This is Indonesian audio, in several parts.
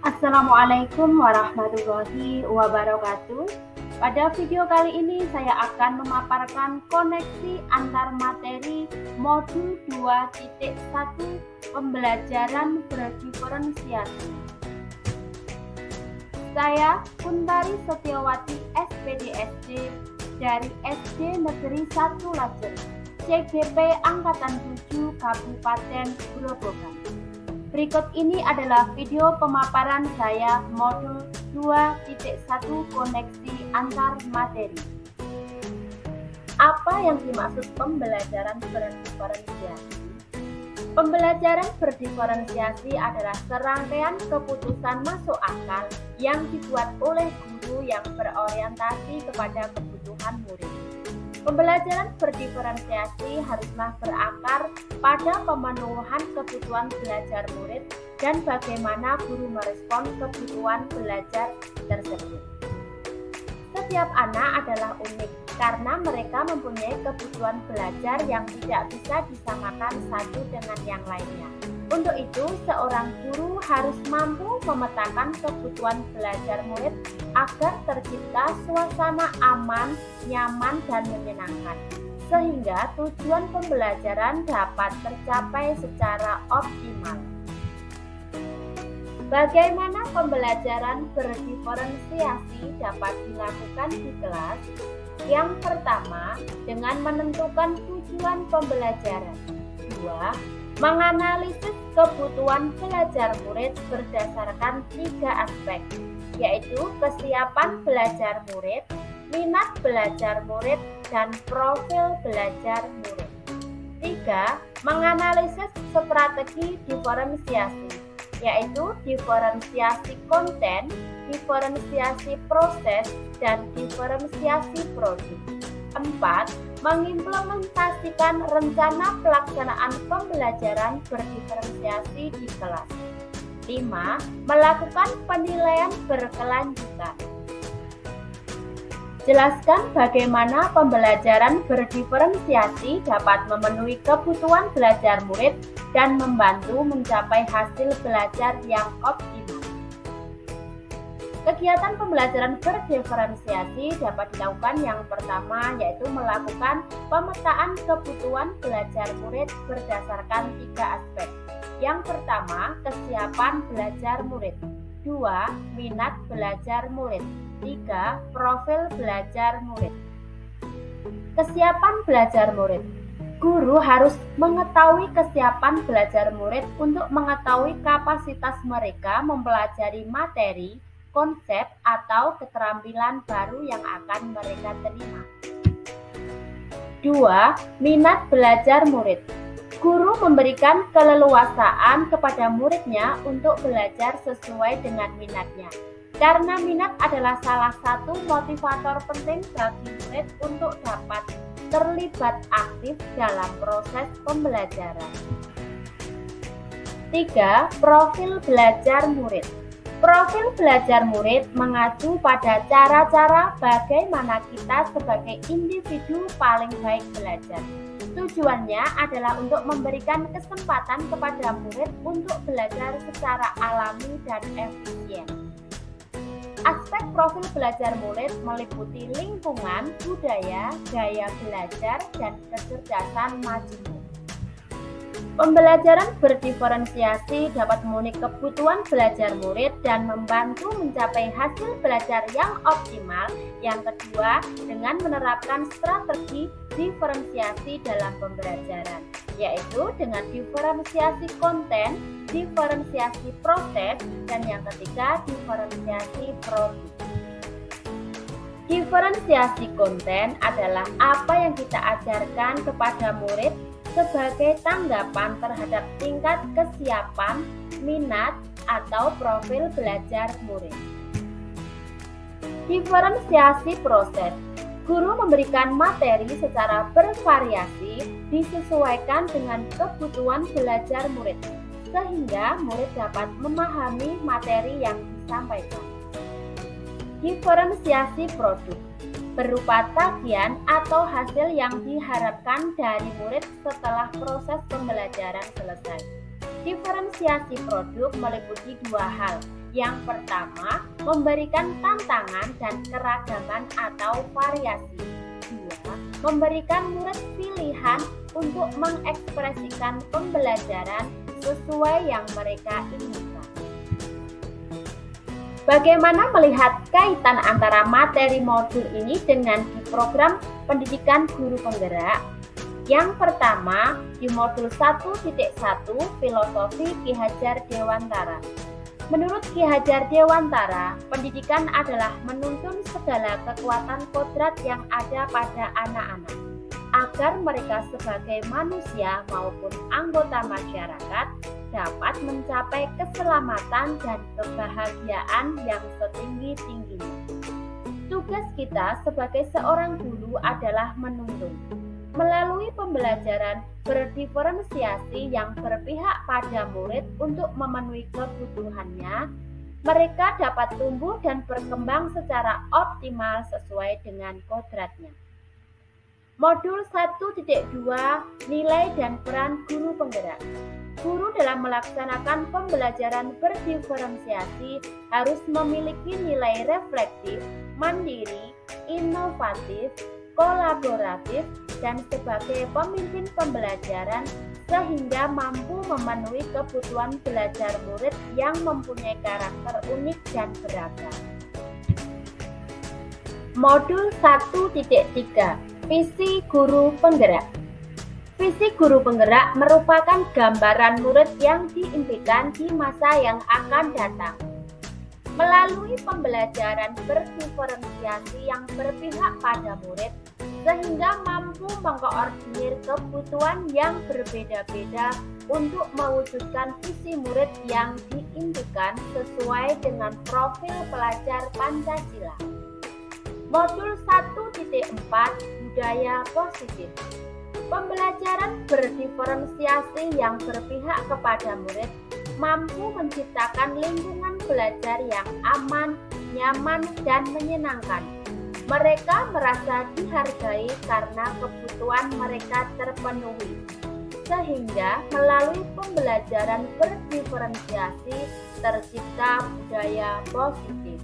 Assalamualaikum warahmatullahi wabarakatuh. Pada video kali ini saya akan memaparkan koneksi antar materi modul 2.1 pembelajaran berdiferensiasi. Saya Kuntari Setiawati SPDSD dari SD Negeri 1 Lajer, CGP Angkatan 7 Kabupaten Grobogan. Berikut ini adalah video pemaparan saya modul 2.1 koneksi antar materi. Apa yang dimaksud pembelajaran berdiferensiasi? Pembelajaran berdiferensiasi adalah serangkaian keputusan masuk akal yang dibuat oleh guru yang berorientasi kepada kebutuhan murid. Pembelajaran berdiferensiasi haruslah berakar pada pemenuhan kebutuhan belajar murid dan bagaimana guru merespon kebutuhan belajar tersebut. Setiap anak adalah unik karena mereka mempunyai kebutuhan belajar yang tidak bisa disamakan satu dengan yang lainnya. Untuk itu, seorang guru harus mampu memetakan kebutuhan belajar murid agar tercipta suasana aman, nyaman, dan menyenangkan, sehingga tujuan pembelajaran dapat tercapai secara optimal. Bagaimana pembelajaran berdiferensiasi dapat dilakukan di kelas? Yang pertama, dengan menentukan tujuan pembelajaran. 2. Menganalisis kebutuhan belajar murid berdasarkan 3 aspek, yaitu kesiapan belajar murid, minat belajar murid, dan profil belajar murid. 3. Menganalisis strategi diferensiasi, yaitu diferensiasi konten, diferensiasi proses, dan diferensiasi produk. 4. Mengimplementasikan rencana pelaksanaan pembelajaran berdiferensiasi di kelas. 5. Melakukan penilaian berkelanjutan. Jelaskan bagaimana pembelajaran berdiferensiasi dapat memenuhi kebutuhan belajar murid dan membantu mencapai hasil belajar yang optimal. Kegiatan pembelajaran berdiferensiasi dapat dilakukan yang pertama, yaitu melakukan pemetaan kebutuhan belajar murid berdasarkan 3 aspek. Yang pertama, kesiapan belajar murid. 2. Minat belajar murid. 3. Profil belajar murid. Kesiapan belajar murid. Guru harus mengetahui kesiapan belajar murid untuk mengetahui kapasitas mereka mempelajari materi, konsep, atau keterampilan baru yang akan mereka terima. 2. Minat belajar murid. Guru memberikan keleluasaan kepada muridnya untuk belajar sesuai dengan minatnya. Karena minat adalah salah satu motivator penting bagi murid untuk dapat terlibat aktif dalam proses pembelajaran. 3. Profil belajar murid. Profil belajar murid mengacu pada cara-cara bagaimana kita sebagai individu paling baik belajar. Tujuannya adalah untuk memberikan kesempatan kepada murid untuk belajar secara alami dan efisien. Aspek profil belajar murid meliputi lingkungan, budaya, gaya belajar, dan kecerdasan majemuk. Pembelajaran berdiferensiasi dapat memenuhi kebutuhan belajar murid dan membantu mencapai hasil belajar yang optimal. Yang kedua, dengan menerapkan strategi diferensiasi dalam pembelajaran, yaitu dengan diferensiasi konten, diferensiasi proses, dan yang ketiga, diferensiasi produk. Diferensiasi konten adalah apa yang kita ajarkan kepada murid sebagai tanggapan terhadap tingkat kesiapan, minat, atau profil belajar murid. Diferensiasi proses. Guru memberikan materi secara bervariasi disesuaikan dengan kebutuhan belajar murid, sehingga murid dapat memahami materi yang disampaikan. Diferensiasi produk berupa tagihan atau hasil yang diharapkan dari murid setelah proses pembelajaran selesai. Diferensiasi produk meliputi dua hal. Yang pertama, memberikan tantangan dan keragaman atau variasi. Dua, memberikan murid pilihan untuk mengekspresikan pembelajaran sesuai yang mereka inginkan. Bagaimana melihat kaitan antara materi modul ini dengan di program pendidikan guru penggerak? Yang pertama, di modul 1.1 Filosofi Ki Hajar Dewantara. Menurut Ki Hajar Dewantara, pendidikan adalah menuntun segala kekuatan kodrat yang ada pada anak-anak, agar mereka sebagai manusia maupun anggota masyarakat dapat mencapai keselamatan dan kebahagiaan yang setinggi-tingginya. Tugas kita sebagai seorang guru adalah menuntun. Melalui pembelajaran berdiferensiasi yang berpihak pada murid untuk memenuhi kebutuhannya, mereka dapat tumbuh dan berkembang secara optimal sesuai dengan kodratnya. Modul 1.2 Nilai dan peran guru penggerak. Guru dalam melaksanakan pembelajaran berdiferensiasi harus memiliki nilai reflektif, mandiri, inovatif, kolaboratif, dan sebagai pemimpin pembelajaran sehingga mampu memenuhi kebutuhan belajar murid yang mempunyai karakter unik dan beragam. Modul 1.3 Visi Guru Penggerak. Visi guru penggerak merupakan gambaran murid yang diimpikan di masa yang akan datang. Melalui pembelajaran berdiferensiasi yang berpihak pada murid, sehingga mampu mengkoordinir kebutuhan yang berbeda-beda untuk mewujudkan visi murid yang diimpikan sesuai dengan profil pelajar Pancasila. Modul 1.4 Budaya Positif. Pembelajaran berdiferensiasi yang berpihak kepada murid mampu menciptakan lingkungan belajar yang aman, nyaman, dan menyenangkan. Mereka merasa dihargai karena kebutuhan mereka terpenuhi, sehingga melalui pembelajaran berdiferensiasi tercipta budaya positif.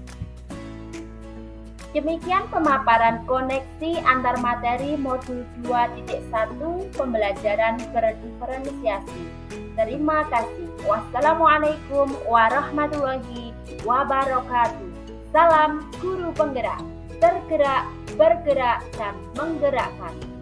Demikian pemaparan koneksi antar materi modul 2.1 pembelajaran berdiferensiasi. Terima kasih. Wassalamualaikum warahmatullahi wabarakatuh. Salam guru penggerak, tergerak, bergerak, dan menggerakkan.